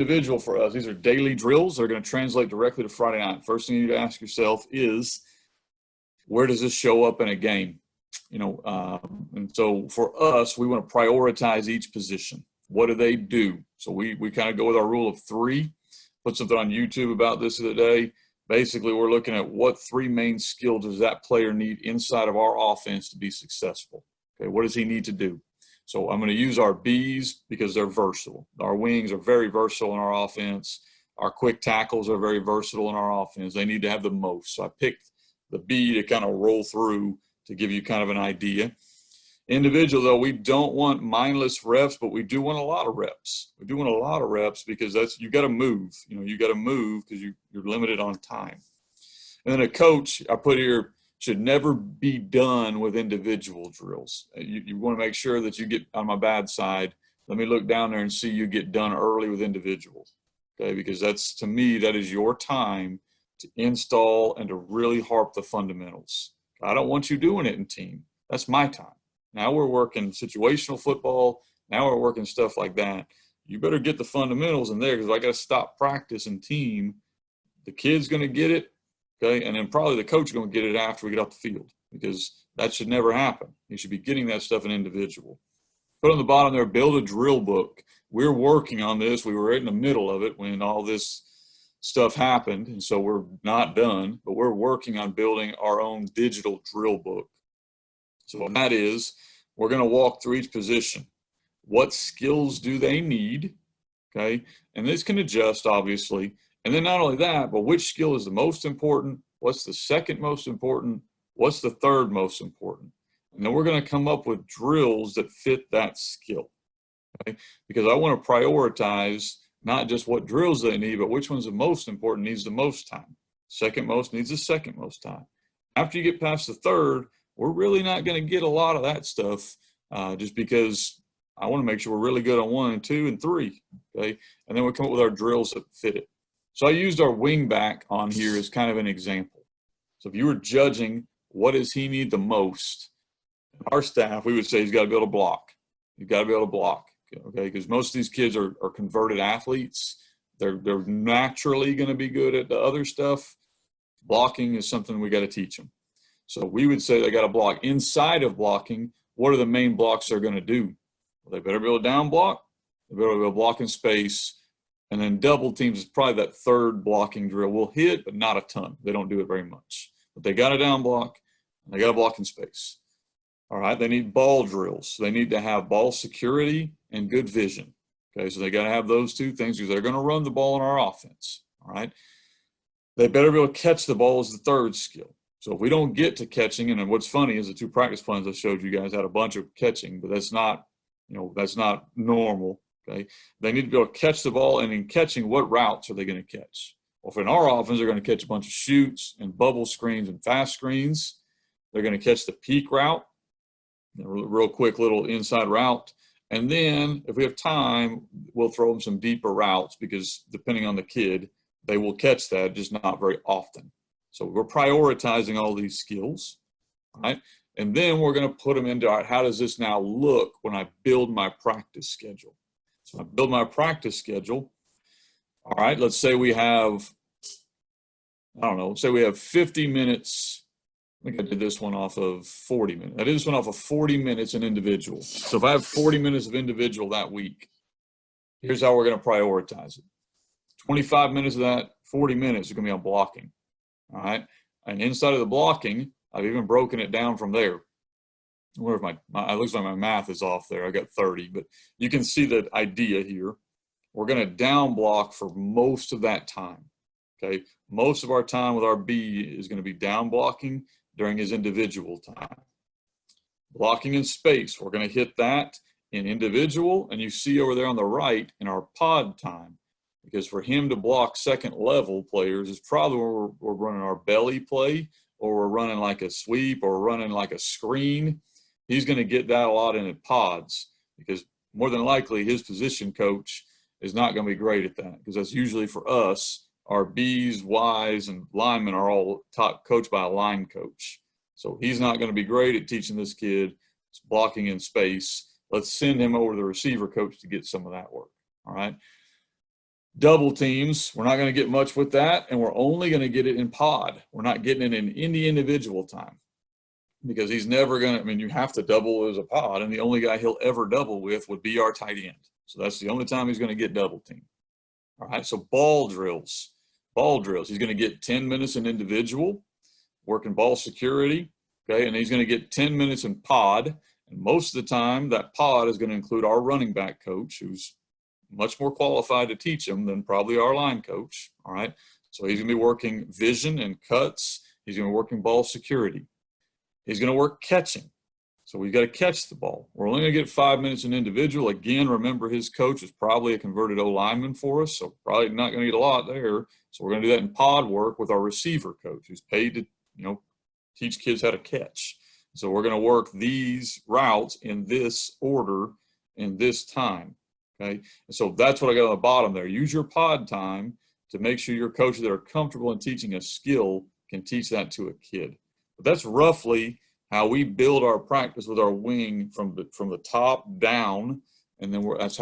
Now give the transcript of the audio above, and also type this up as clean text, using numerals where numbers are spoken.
Individual for us, these are daily drills. They're going to translate directly to Friday night. First thing you need to ask yourself is, where does this show up in a game? And so for us, we want to prioritize each position. What do they do? So we kind of go with our rule of three. Put something on YouTube about this the other day. Basically, we're looking at what three main skills does that player need inside of our offense to be successful. Okay, what does he need to do? So I'm going to use our Bs because they're versatile. Our wings are very versatile in our offense. Our quick tackles are very versatile in our offense. They need to have the most. So I picked the B to kind of roll through to give you kind of an idea. Individual, though, we don't want mindless reps, but we do want a lot of reps. We do want a lot of reps because you got to move. You got to move because you're limited on time. And then a coach, I put here, should never be done with individual drills. You want to make sure that you get on my bad side. Let me look down there and see you get done early with individuals. Okay, because to me, that is your time to install and to really harp the fundamentals. I don't want you doing it in team. That's my time. Now we're working situational football. Now we're working stuff like that. You better get the fundamentals in there because I got to stop practice and team. The kid's going to get it, okay? And then probably the coach is going to get it after we get off the field because that should never happen. You should be getting that stuff in individual. Put on the bottom there, build a drill book. We're working on this. We were right in the middle of it when all this stuff happened, and so we're not done, but we're working on building our own digital drill book. So what that is, we're going to walk through each position. What skills do they need? Okay, and this can adjust, obviously. And then not only that, but which skill is the most important? What's the second most important? What's the third most important? And then we're going to come up with drills that fit that skill. Okay, because I want to prioritize not just what drills they need, but which one's the most important, needs the most time. Second most needs the second most time. After you get past the third, we're really not going to get a lot of that stuff just because I want to make sure we're really good on 1 and 2 and 3, okay? And then we come up with our drills that fit it. So I used our wing back on here as kind of an example. So if you were judging what does he need the most, our staff, we would say he's got to be able to block. You've got to be able to block, okay? Because most of these kids are converted athletes. They're naturally going to be good at the other stuff. Blocking is something we got to teach them. So we would say they got to block. Inside of blocking, what are the main blocks they're going to do? Well, they better be able to down block. They better be able to block in space. And then double teams is probably that third blocking drill. We'll hit, but not a ton. They don't do it very much. But they got to down block, and they got to block in space. All right, they need ball drills. They need to have ball security and good vision. Okay, so they got to have those two things because they're going to run the ball in our offense. All right, they better be able to catch the ball as the third skill. So if we don't get to catching, and what's funny is the 2 practice plans I showed you guys had a bunch of catching, but that's not, that's not normal, okay? They need to be able to catch the ball, and in catching, what routes are they going to catch? Well, if in our offense, they're going to catch a bunch of shoots and bubble screens and fast screens. They're going to catch the peak route, a real quick little inside route. And then if we have time, we'll throw them some deeper routes because depending on the kid, they will catch that, just not very often. So we're prioritizing all these skills, right? And then we're going to put them into, all right, how does this now look when I build my practice schedule? So I build my practice schedule. All right, let's say we have, I don't know, say we have 50 minutes. I think I did this one off of 40 minutes. I did this one off of 40 minutes in individual. So if I have 40 minutes of individual that week, here's how we're going to prioritize it. 25 minutes of that, 40 minutes are going to be on blocking. All right, and inside of the blocking, I've even broken it down from there. I wonder if it looks like my math is off there. I got 30, but you can see the idea here. We're going to down block for most of that time. Okay, most of our time with our B is going to be down blocking during his individual time. Blocking in space, we're going to hit that in individual, and you see over there on the right in our pod time. Because for him to block second level players is probably where we're running our belly play, or we're running like a sweep, or running like a screen. He's going to get that a lot in pods because more than likely his position coach is not going to be great at that because that's usually for us. Our B's, Y's, and linemen are all coached by a line coach. So he's not going to be great at teaching this kid blocking in space. Let's send him over to the receiver coach to get some of that work. All right. Double teams, we're not going to get much with that, and we're only going to get it in pod. We're not getting it in any individual time because he's never going to, I mean, you have to double as a pod, and the only guy he'll ever double with would be our tight end. So that's the only time he's going to get double team. All right, so ball drills. He's going to get 10 minutes in individual, working ball security, okay, and he's going to get 10 minutes in pod, and most of the time that pod is going to include our running back coach, who's much more qualified to teach him than probably our line coach, all right? So he's going to be working vision and cuts. He's going to be working ball security. He's going to work catching. So we've got to catch the ball. We're only going to get 5 minutes in individual. Again, remember his coach is probably a converted O-lineman for us, so probably not going to get a lot there. So we're going to do that in pod work with our receiver coach, who's paid to, teach kids how to catch. So we're going to work these routes in this order in this time. Okay, and so that's what I got on the bottom there. Use your pod time to make sure your coaches that are comfortable in teaching a skill can teach that to a kid. But that's roughly how we build our practice with our wing from the top down, and then that's how